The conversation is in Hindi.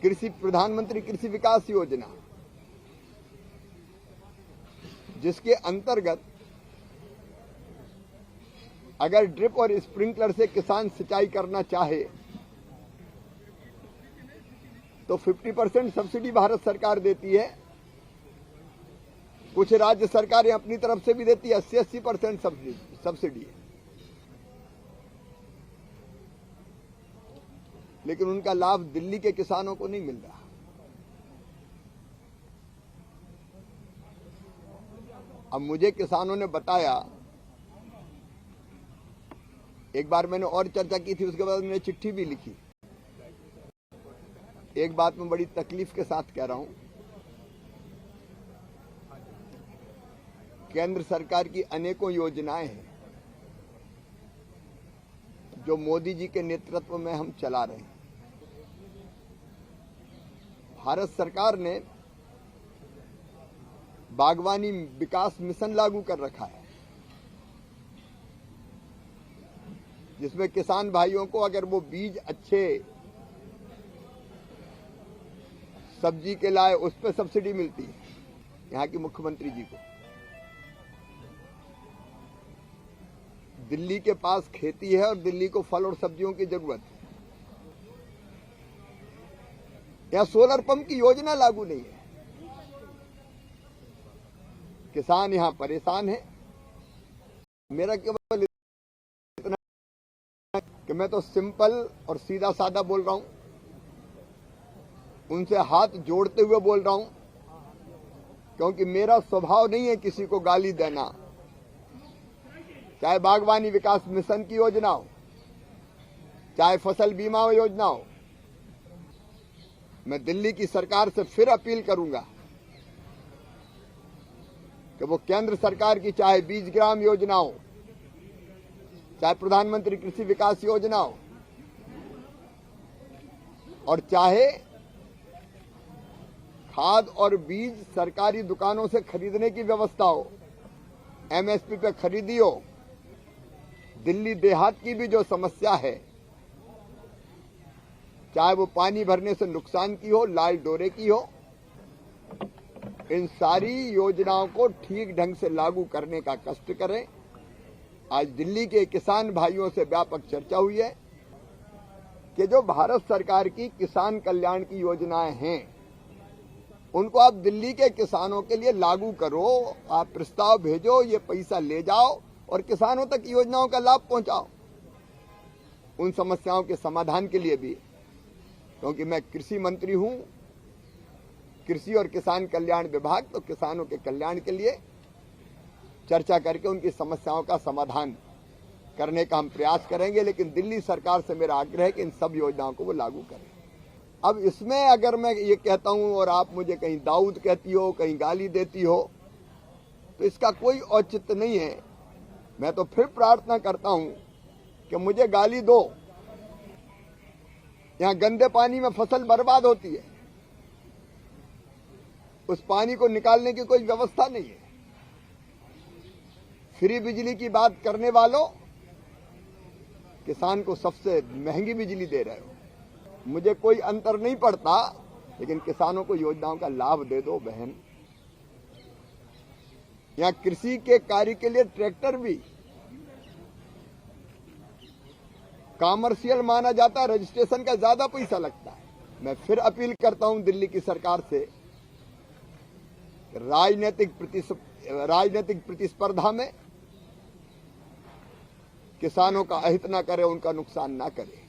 प्रधानमंत्री कृषि विकास योजना, जिसके अंतर्गत अगर ड्रिप और स्प्रिंकलर से किसान सिंचाई करना चाहे तो 50% सब्सिडी भारत सरकार देती है। कुछ राज्य सरकारें अपनी तरफ से भी देती है, 80% सब्सिडी है। लेकिन उनका लाभ दिल्ली के किसानों को नहीं मिल रहा। अब मुझे किसानों ने बताया, एक बार मैंने और चर्चा की थी, उसके बाद मैंने चिट्ठी भी लिखी। एक बात मैं बड़ी तकलीफ के साथ कह रहा हूं, केंद्र सरकार की अनेकों योजनाएं हैं जो मोदी जी के नेतृत्व में हम चला रहे हैं। भारत सरकार ने बागवानी विकास मिशन लागू कर रखा है, जिसमें किसान भाइयों को अगर वो बीज अच्छे सब्जी के लाए उस पर सब्सिडी मिलती है। यहाँ की मुख्यमंत्री जी को दिल्ली के पास खेती है और दिल्ली को फल और सब्जियों की जरूरत है। यहाँ सोलर पंप की योजना लागू नहीं है। किसान यहाँ परेशान है। मेरा केवल इतना कि मैं तो सिंपल और सीधा साधा बोल रहा हूं, उनसे हाथ जोड़ते हुए बोल रहा हूं, क्योंकि मेरा स्वभाव नहीं है किसी को गाली देना। चाहे बागवानी विकास मिशन की योजना हो, चाहे फसल बीमा योजना हो, मैं दिल्ली की सरकार से फिर अपील करूंगा कि वो केंद्र सरकार की चाहे बीज ग्राम योजना हो, चाहे प्रधानमंत्री कृषि विकास योजना हो, और चाहे खाद और बीज सरकारी दुकानों से खरीदने की व्यवस्था हो, एमएसपी पे खरीदी हो। दिल्ली देहात की भी जो समस्या है, चाहे वो पानी भरने से नुकसान की हो, लाल डोरे की हो, इन सारी योजनाओं को ठीक ढंग से लागू करने का कष्ट करें। आज दिल्ली के किसान भाइयों से व्यापक चर्चा हुई है कि जो भारत सरकार की किसान कल्याण की योजनाएं हैं, उनको आप दिल्ली के किसानों के लिए लागू करो। आप प्रस्ताव भेजो, ये पैसा ले जाओ और किसानों तक योजनाओं का लाभ पहुंचाओ। उन समस्याओं के समाधान के लिए भी, क्योंकि मैं कृषि मंत्री हूं, कृषि और किसान कल्याण विभाग, तो किसानों के कल्याण के लिए चर्चा करके उनकी समस्याओं का समाधान करने का हम प्रयास करेंगे। लेकिन दिल्ली सरकार से मेरा आग्रह है कि इन सब योजनाओं को वो लागू करें। अब इसमें अगर मैं ये कहता हूं और आप मुझे कहीं दाऊद कहती हो, कहीं गाली देती हो, तो इसका कोई औचित्य नहीं है। मैं तो फिर प्रार्थना करता हूं कि मुझे गाली दो। यहां गंदे पानी में फसल बर्बाद होती है, उस पानी को निकालने की कोई व्यवस्था नहीं है। फ्री बिजली की बात करने वालों, किसान को सबसे महंगी बिजली दे रहे हो। मुझे कोई अंतर नहीं पड़ता, लेकिन किसानों को योजनाओं का लाभ दे दो बहन। यहां कृषि के कार्य के लिए ट्रैक्टर भी कॉमर्शियल माना जाता है, रजिस्ट्रेशन का ज्यादा पैसा लगता है। मैं फिर अपील करता हूं दिल्ली की सरकार से, राजनीतिक प्रतिस्पर्धा में किसानों का अहित न करे, उनका नुकसान न करे।